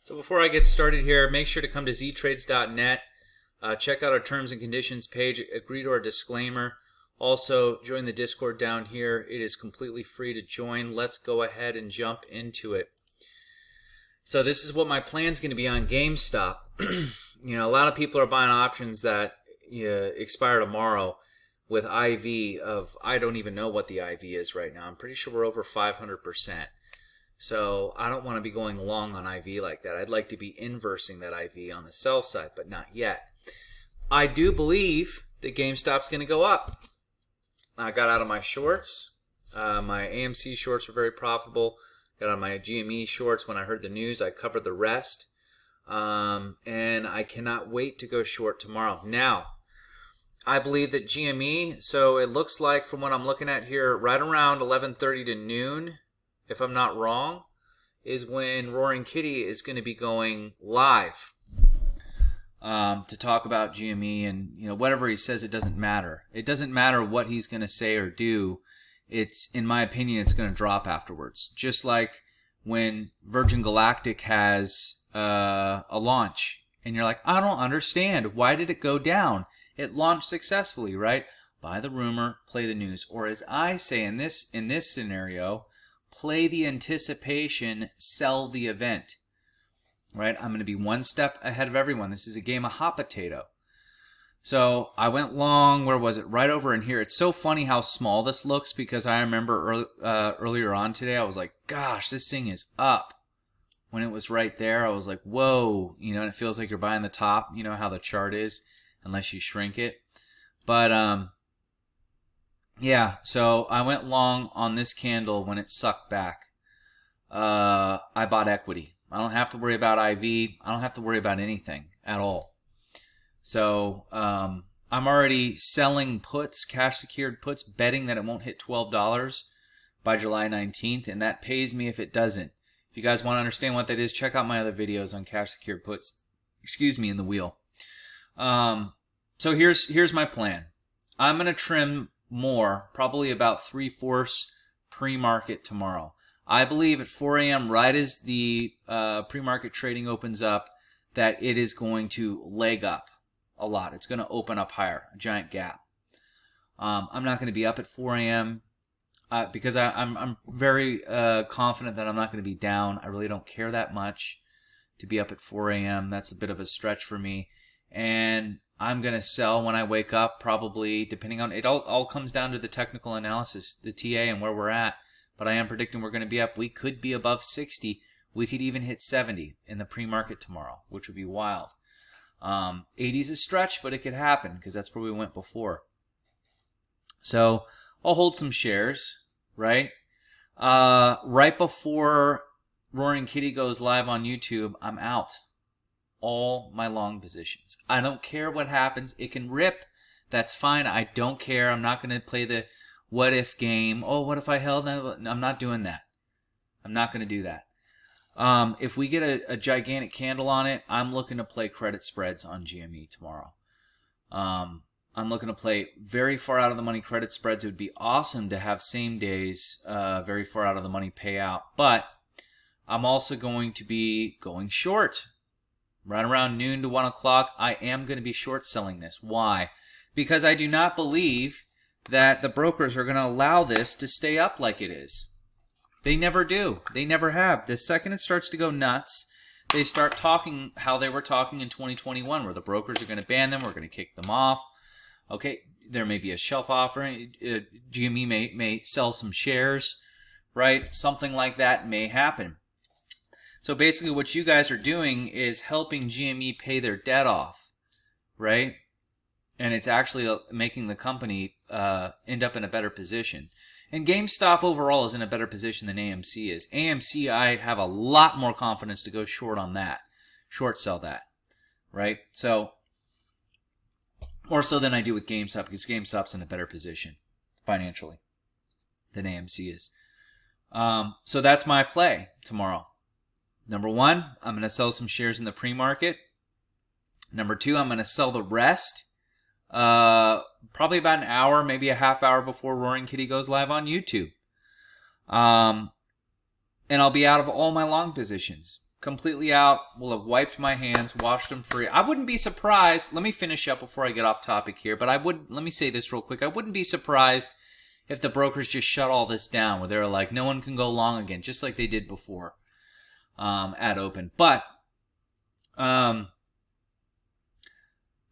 So before I get started here, make sure to come to ztrades.net. Check out our terms and conditions page. Agree to our disclaimer. Also, join the Discord down here. It is completely free to join. Let's go ahead and jump into it. So this is what my plan is going to be on GameStop. You know, a lot of people are buying options that expire tomorrow with IV of, I don't even know what the IV is right now. I'm pretty sure we're over 500%. So I don't want to be going long on IV like that. I'd like to be inversing that IV on the sell side, but not yet. I do believe that GameStop's going to go up. I got out of my shorts. My AMC shorts were very profitable. Got out of my GME shorts when I heard the news. I covered the rest. And I cannot wait to go short tomorrow. Now, I believe that GME, so it looks like from what I'm looking at here, right around 11:30 to noon, if I'm not wrong, is when Roaring Kitty is going to be going live to talk about GME. And whatever he says, it doesn't matter. It doesn't matter what he's going to say or do. It's, in my opinion, it's going to drop afterwards. Just like when Virgin Galactic has a launch, and you're like, I don't understand. Why did it go down? It launched successfully, right? Buy the rumor, play the news. Or as I say in this scenario, play the anticipation, sell the event, right? I'm going to be one step ahead of everyone. This is a game of hot potato. So I went long. Where was it? Right over in here. It's so funny how small this looks because I remember earlier on today, I was like, gosh, this thing is up. When it was right there, I was like, whoa. And it feels like you're buying the top. You know how the chart is, unless you shrink it. But yeah, so I went long on this candle when it sucked back. I bought equity. I don't have to worry about IV. I don't have to worry about anything at all. So I'm already selling puts, cash secured puts, betting that it won't hit $12 by July 19th, and that pays me if it doesn't. If you guys want to understand what that is, check out my other videos on cash secured puts. In the wheel. So here's my plan. I'm going to trim more, probably about 3/4 pre-market tomorrow. I believe at 4 a.m., right as the pre-market trading opens up, that it is going to leg up a lot. It's going to open up higher, a giant gap. I'm not going to be up at 4 a.m. Because I'm very confident that I'm not going to be down. I really don't care that much to be up at 4 a.m. That's a bit of a stretch for me. And I'm going to sell when I wake up, probably, depending on, it all comes down to the technical analysis, the TA and where we're at. But I am predicting we're going to be up. We could be above 60. We could even hit 70 in the pre-market tomorrow, which would be wild. 80 is a stretch, but it could happen because that's where we went before. So I'll hold some shares, right? Right before Roaring Kitty goes live on YouTube, I'm out. All my long positions. I don't care what happens. It can rip. That's fine. I don't care. I'm not going to play the what if game. Oh, what if I held? I'm not doing that. I'm not going to do that. If we get a gigantic candle on it, I'm looking to play credit spreads on GME tomorrow. I'm looking to play very far out of the money credit spreads. It would be awesome to have same days, very far out of the money payout. But I'm also going to be going short. Right around noon to 1 o'clock, I am going to be short selling this. Why? Because I do not believe that the brokers are going to allow this to stay up like it is. They never do. They never have. The second it starts to go nuts, they start talking how they were talking in 2021, where the brokers are going to ban them, we're going to kick them off. Okay, there may be a shelf offering. GME may sell some shares, right? Something like that may happen. So basically what you guys are doing is helping GME pay their debt off, right? And it's actually making the company end up in a better position. And GameStop overall is in a better position than AMC is. AMC, I have a lot more confidence to go short on that, short sell that, right? So, more so than I do with GameStop, because GameStop's in a better position financially than AMC is. So that's my play tomorrow. Number one, I'm going to sell some shares in the pre-market. Number two, I'm going to sell the rest probably about an hour, maybe a half hour before Roaring Kitty goes live on YouTube. And I'll be out of all my long positions completely out. Will have wiped my hands, washed them free. I wouldn't be surprised. Let me finish up before I get off topic here. But let me say this real quick. I wouldn't be surprised if the brokers just shut all this down, where they're like, no one can go long again, just like they did before at open. But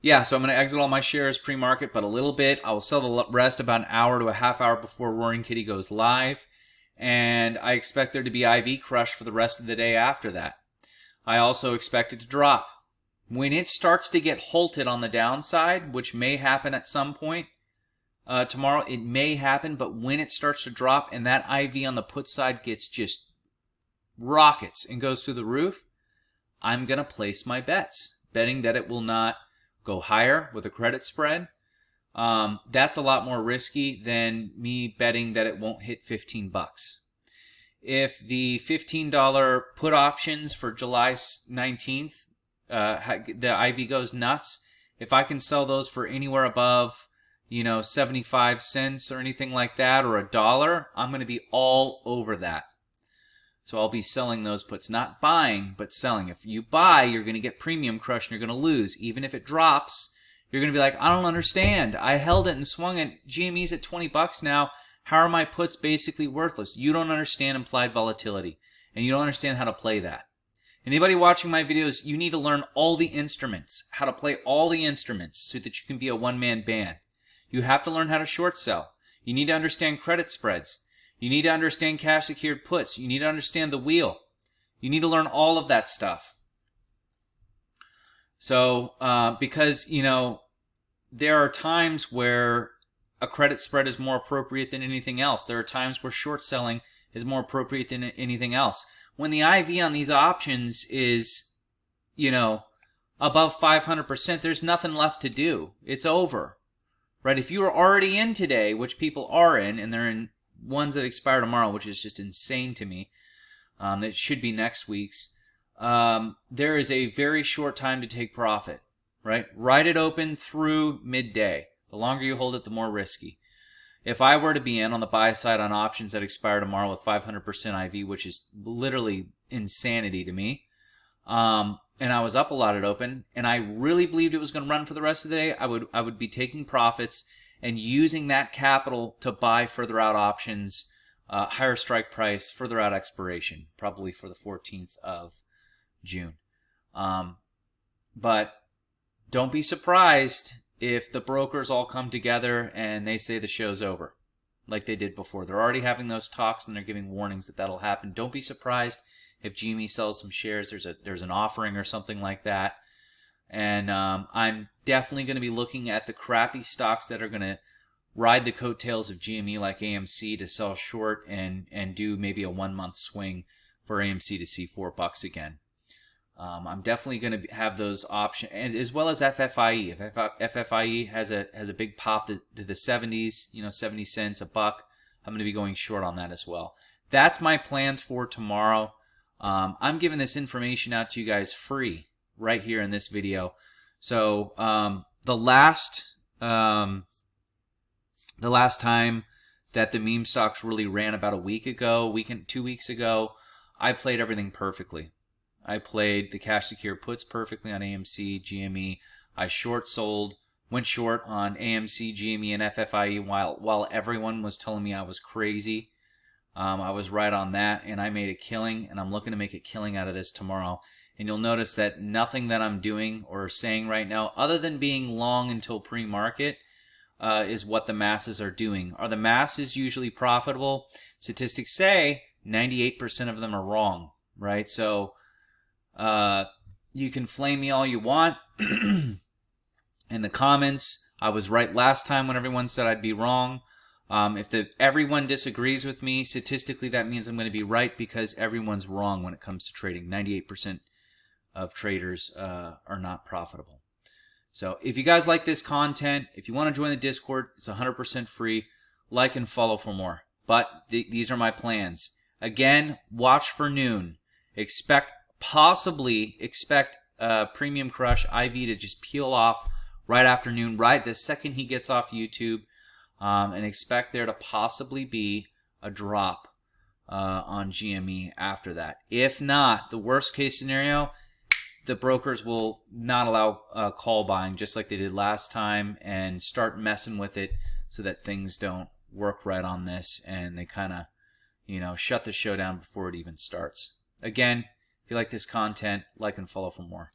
yeah, so I'm going to exit all my shares pre-market, but a little bit. I will sell the rest about an hour to a half hour before Roaring Kitty goes live. And I expect there to be IV crush for the rest of the day after that. I also expect it to drop. When it starts to get halted on the downside, which may happen at some point tomorrow, it may happen, but when it starts to drop and that IV on the put side gets just rockets and goes through the roof, I'm going to place my bets, betting that it will not go higher with a credit spread. That's a lot more risky than me betting that it won't hit 15 bucks. If the $15 put options for July 19th, the IV goes nuts, if I can sell those for anywhere above, 75 cents or anything like that, or $1, I'm going to be all over that. So I'll be selling those puts, not buying, but selling. If you buy, you're going to get premium crush and you're going to lose. Even if it drops, you're going to be like, I don't understand. I held it and swung it. GME's at 20 bucks now. How are my puts basically worthless? You don't understand implied volatility, and you don't understand how to play that. Anybody watching my videos, you need to learn all the instruments, how to play all the instruments so that you can be a one-man band. You have to learn how to short sell. You need to understand credit spreads. You need to understand cash secured puts. You need to understand the wheel. You need to learn all of that stuff. So, because, there are times where a credit spread is more appropriate than anything else. There are times where short selling is more appropriate than anything else. When the IV on these options is, above 500%, there's nothing left to do. It's over, right? If you are already in today, which people are in, and they're in ones that expire tomorrow, which is just insane to me. It should be next week's. There is a very short time to take profit, right? Ride it open through midday. The longer you hold it, the more risky. If I were to be in on the buy side on options that expire tomorrow with 500% IV, which is literally insanity to me, and I was up a lot at open, and I really believed it was going to run for the rest of the day, I would be taking profits and using that capital to buy further out options, higher strike price, further out expiration, probably for the 14th of June. But don't be surprised if the brokers all come together and they say the show's over, like they did before. They're already having those talks and they're giving warnings that that'll happen. Don't be surprised if GME sells some shares. There's an offering or something like that. And I'm definitely going to be looking at the crappy stocks that are going to ride the coattails of GME, like AMC, to sell short and do maybe a 1 month swing for AMC to see $4 again. I'm definitely going to have those options, and as well as FFIE. If FFIE has a big pop to the 70s, 70 cents, $1, I'm going to be going short on that as well. That's my plans for tomorrow. I'm giving this information out to you guys free right here in this video. So the last time that the meme stocks really ran, about a week ago, 2 weeks ago, I played everything perfectly. I played the cash secured puts perfectly on AMC, GME. I went short on AMC, GME, and FFIE while everyone was telling me I was crazy. I was right on that, and I made a killing, and I'm looking to make a killing out of this tomorrow. And you'll notice that nothing that I'm doing or saying right now, other than being long until pre-market, is what the masses are doing. Are the masses usually profitable? Statistics say 98% of them are wrong, right? So you can flame me all you want in the comments. I was right last time when everyone said I'd be wrong. If everyone disagrees with me, statistically that means I'm going to be right, because everyone's wrong when it comes to trading. 98% of traders are not profitable. So if you guys like this content, if you want to join the Discord, it's 100% free. Like and follow for more. But these are my plans. Again, watch for noon. Possibly expect Premium Crush IV to just peel off right after noon, right the second he gets off YouTube, and expect there to possibly be a drop on GME after that. If not, the worst case scenario, the brokers will not allow call buying just like they did last time and start messing with it so that things don't work right on this and they kind of, shut the show down before it even starts. Again, if you like this content, like and follow for more.